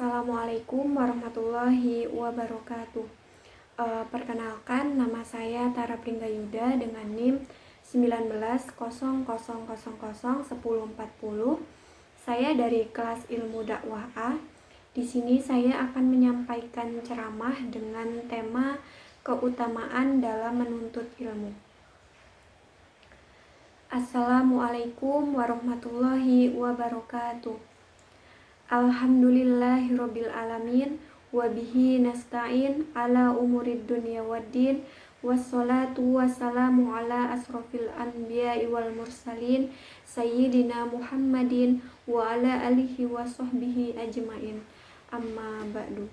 Assalamualaikum warahmatullahi wabarakatuh. Perkenalkan, nama saya Tara Pringgayuda dengan NIM 1900001040. Saya dari kelas Ilmu Dakwah A. Di sini saya akan menyampaikan ceramah dengan tema keutamaan dalam menuntut ilmu. Assalamualaikum warahmatullahi wabarakatuh. Alhamdulillahirabbil alamin wa bihi nasta'in ala umurid dunya waddin wassalatu wassalamu ala asrofil anbiya'i wal mursalin sayyidina Muhammadin wa ala alihi wa sahbihi ajmain. Amma ba'du.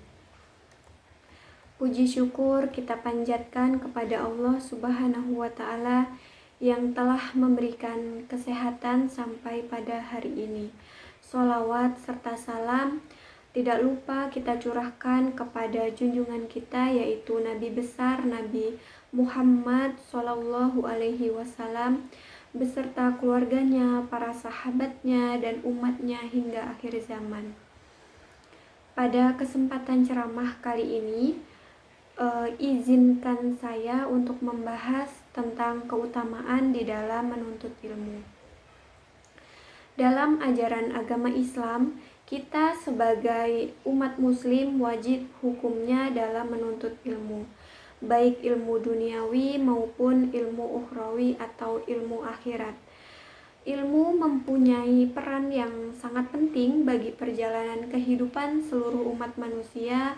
Puji syukur kita panjatkan kepada Allah Subhanahu wa ta'ala yang telah memberikan kesehatan sampai pada hari ini. Sholawat serta salam tidak lupa kita curahkan kepada junjungan kita, yaitu Nabi besar Nabi Muhammad Shallallahu Alaihi Wasallam beserta keluarganya, para sahabatnya, dan umatnya hingga akhir zaman. Pada kesempatan ceramah kali ini, izinkan saya untuk membahas tentang keutamaan di dalam menuntut ilmu. Dalam ajaran agama Islam, kita sebagai umat muslim wajib hukumnya dalam menuntut ilmu, baik ilmu duniawi maupun ilmu ukhrawi atau ilmu akhirat. Ilmu mempunyai peran yang sangat penting bagi perjalanan kehidupan seluruh umat manusia,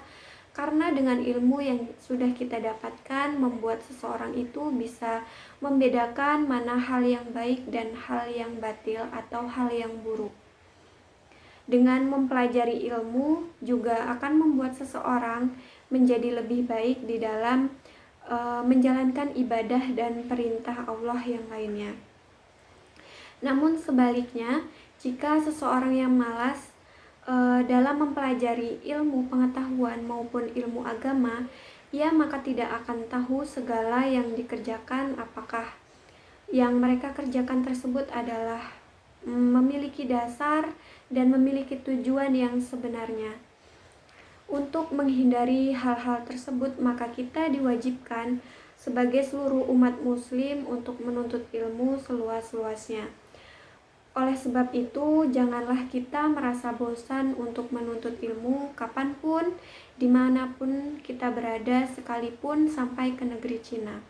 karena dengan ilmu yang sudah kita dapatkan membuat seseorang itu bisa membedakan mana hal yang baik dan hal yang batil atau hal yang buruk. Dengan mempelajari ilmu juga akan membuat seseorang menjadi lebih baik di dalam menjalankan ibadah dan perintah Allah yang lainnya. Namun sebaliknya, jika seseorang yang malas dalam mempelajari ilmu pengetahuan maupun ilmu agama, ia maka tidak akan tahu segala yang dikerjakan, apakah yang mereka kerjakan tersebut adalah memiliki dasar dan memiliki tujuan yang sebenarnya. Untuk menghindari hal-hal tersebut, maka kita diwajibkan sebagai seluruh umat muslim untuk menuntut ilmu seluas-luasnya. Oleh sebab itu, janganlah kita merasa bosan untuk menuntut ilmu kapanpun, dimanapun kita berada, sekalipun sampai ke negeri Cina.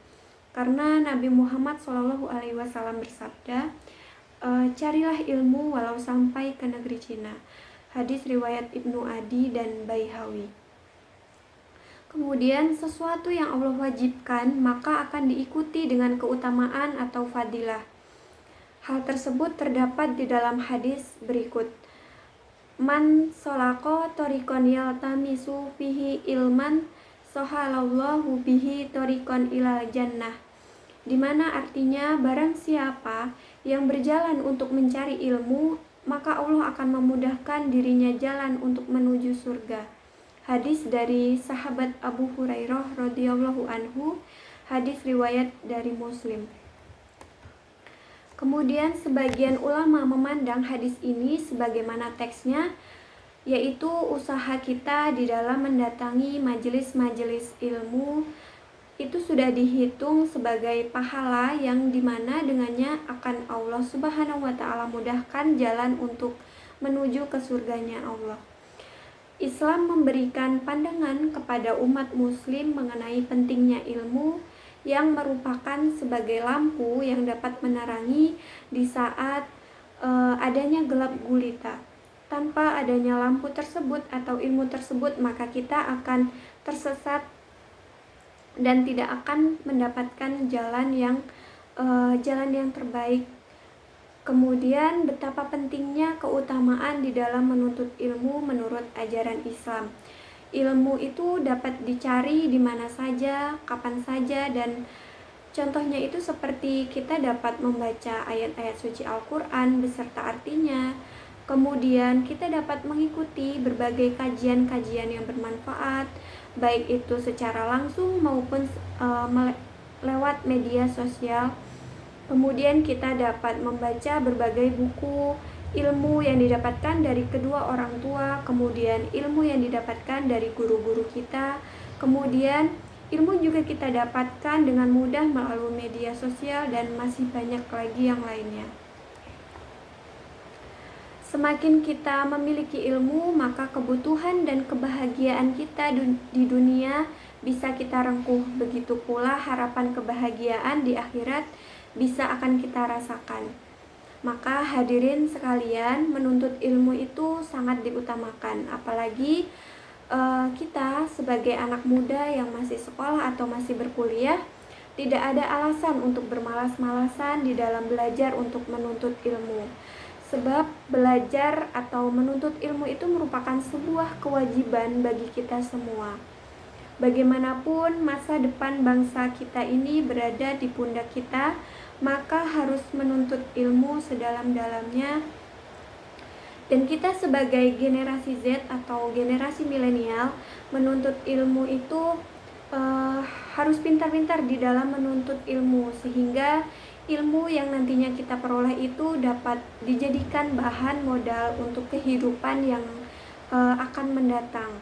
Karena Nabi Muhammad SAW bersabda, carilah ilmu walau sampai ke negeri Cina. Hadis riwayat Ibnu Adi dan Baihawi. Kemudian sesuatu yang Allah wajibkan maka akan diikuti dengan keutamaan atau fadilah. Hal tersebut terdapat di dalam hadis berikut. Man solako torikon yaltamisu fihi ilman sohalallahu bihi torikon ilal jannah. Dimana artinya barang siapa yang berjalan untuk mencari ilmu, maka Allah akan memudahkan dirinya jalan untuk menuju surga. Hadis dari sahabat Abu Hurairah radhiyallahu anhu, hadis riwayat dari Muslim. Kemudian sebagian ulama memandang hadis ini sebagaimana teksnya, yaitu usaha kita di dalam mendatangi majelis-majelis ilmu itu sudah dihitung sebagai pahala yang dimana dengannya akan Allah Subhanahu wa ta'ala mudahkan jalan untuk menuju ke surganya Allah. Islam memberikan pandangan kepada umat muslim mengenai pentingnya ilmu yang merupakan sebagai lampu yang dapat menerangi di saat adanya gelap gulita. Tanpa adanya lampu tersebut atau ilmu tersebut, maka kita akan tersesat dan tidak akan mendapatkan jalan yang terbaik. Kemudian betapa pentingnya keutamaan di dalam menuntut ilmu menurut ajaran Islam. Ilmu itu dapat dicari di mana saja, kapan saja, dan contohnya itu seperti kita dapat membaca ayat-ayat suci Al-Quran beserta artinya. Kemudian kita dapat mengikuti berbagai kajian-kajian yang bermanfaat, baik itu secara langsung maupun lewat media sosial. Kemudian kita dapat membaca berbagai buku ilmu yang didapatkan dari kedua orang tua, kemudian ilmu yang didapatkan dari guru-guru kita, kemudian ilmu juga kita dapatkan dengan mudah melalui media sosial dan masih banyak lagi yang lainnya. Semakin kita memiliki ilmu, maka kebutuhan dan kebahagiaan kita di dunia bisa kita rengkuh. Begitu pula harapan kebahagiaan di akhirat bisa akan kita rasakan. Maka hadirin sekalian, menuntut ilmu itu sangat diutamakan. Apalagi kita sebagai anak muda yang masih sekolah atau masih berkuliah, tidak ada alasan untuk bermalas-malasan di dalam belajar untuk menuntut ilmu. Sebab belajar atau menuntut ilmu itu merupakan sebuah kewajiban bagi kita semua. Bagaimanapun masa depan bangsa kita ini berada di pundak kita, maka harus menuntut ilmu sedalam-dalamnya. Dan kita sebagai generasi Z atau generasi milenial, menuntut ilmu itu harus pintar-pintar di dalam menuntut ilmu, sehingga ilmu yang nantinya kita peroleh itu dapat dijadikan bahan modal untuk kehidupan yang akan mendatang.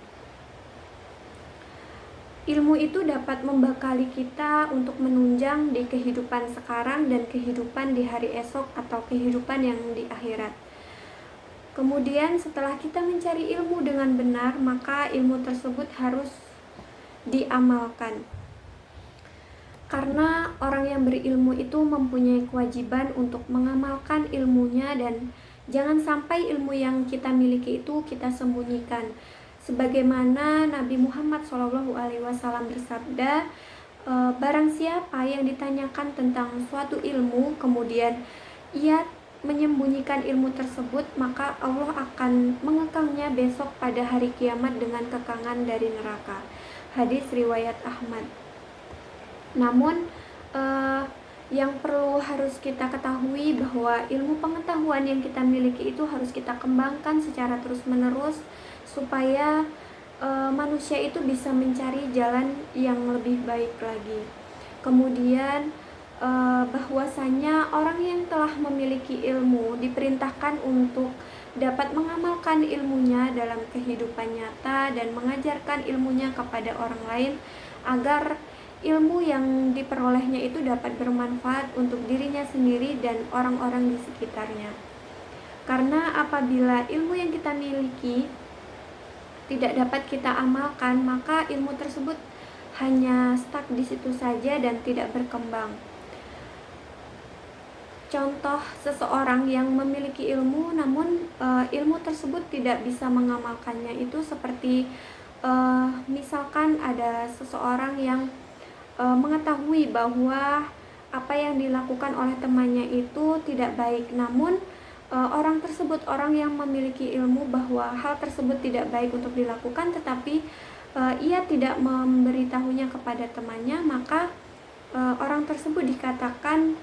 Ilmu itu dapat membekali kita untuk menunjang di kehidupan sekarang dan kehidupan di hari esok atau kehidupan yang di akhirat. Kemudian setelah kita mencari ilmu dengan benar, maka ilmu tersebut harus diamalkan. Karena orang yang berilmu itu mempunyai kewajiban untuk mengamalkan ilmunya, dan jangan sampai ilmu yang kita miliki itu kita sembunyikan. Sebagaimana Nabi Muhammad SAW bersabda, barang siapa yang ditanyakan tentang suatu ilmu, kemudian ia menyembunyikan ilmu tersebut, maka Allah akan mengekangnya besok pada hari kiamat dengan kekangan dari neraka. Hadis riwayat Ahmad. Namun yang perlu harus kita ketahui bahwa ilmu pengetahuan yang kita miliki itu harus kita kembangkan secara terus-menerus supaya manusia itu bisa mencari jalan yang lebih baik lagi. Kemudian bahwasanya orang yang telah memiliki ilmu diperintahkan untuk dapat mengamalkan ilmunya dalam kehidupan nyata dan mengajarkan ilmunya kepada orang lain agar ilmu yang diperolehnya itu dapat bermanfaat untuk dirinya sendiri dan orang-orang di sekitarnya. Karena apabila ilmu yang kita miliki tidak dapat kita amalkan, maka ilmu tersebut hanya stuck di situ saja dan tidak berkembang. Contoh seseorang yang memiliki ilmu namun ilmu tersebut tidak bisa mengamalkannya itu seperti misalkan ada seseorang yang mengetahui bahwa apa yang dilakukan oleh temannya itu tidak baik, namun orang tersebut, orang yang memiliki ilmu bahwa hal tersebut tidak baik untuk dilakukan, tetapi ia tidak memberitahunya kepada temannya, maka orang tersebut dikatakan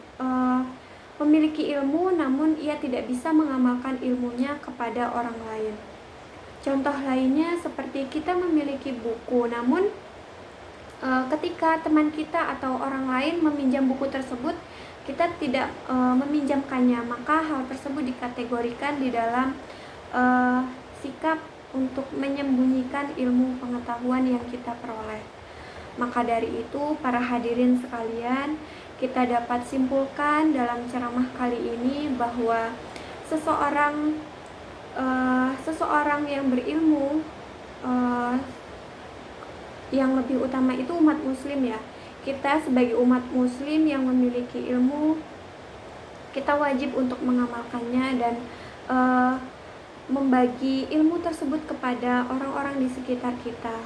memiliki ilmu namun ia tidak bisa mengamalkan ilmunya kepada orang lain. Contoh lainnya seperti kita memiliki buku, namun ketika teman kita atau orang lain meminjam buku tersebut, kita tidak meminjamkannya, maka hal tersebut dikategorikan di dalam sikap untuk menyembunyikan ilmu pengetahuan yang kita peroleh. Maka dari itu, para hadirin sekalian, kita dapat simpulkan dalam ceramah kali ini bahwa seseorang yang berilmu, yang lebih utama itu umat muslim ya. Kita sebagai umat muslim yang memiliki ilmu, kita wajib untuk mengamalkannya dan membagi ilmu tersebut kepada orang-orang di sekitar kita.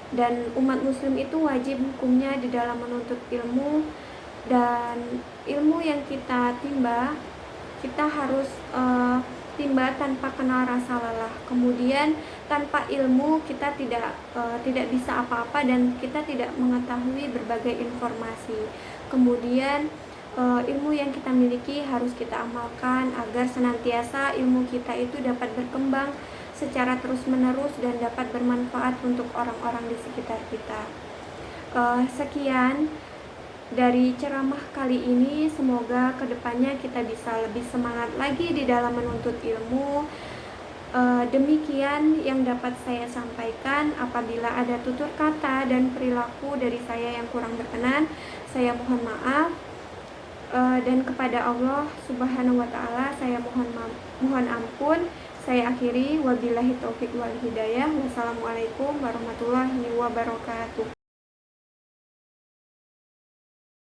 Dan umat muslim itu wajib hukumnya di dalam menuntut ilmu, dan ilmu yang kita timba, kita harus timba tanpa kenal rasa lelah. Kemudian tanpa ilmu kita tidak bisa apa-apa dan kita tidak mengetahui berbagai informasi. Kemudian ilmu yang kita miliki harus kita amalkan agar senantiasa ilmu kita itu dapat berkembang secara terus-menerus dan dapat bermanfaat untuk orang-orang di sekitar kita. Sekian dari ceramah kali ini. Semoga kedepannya kita bisa lebih semangat lagi di dalam menuntut ilmu. Demikian yang dapat saya sampaikan. Apabila ada tutur kata dan perilaku dari saya yang kurang berkenan, saya mohon maaf. Dan kepada Allah Subhanahu wa Ta'ala saya mohon ampun. Saya akhiri, wabillahi taufik wal hidayah. Wassalamualaikum warahmatullahi wabarakatuh.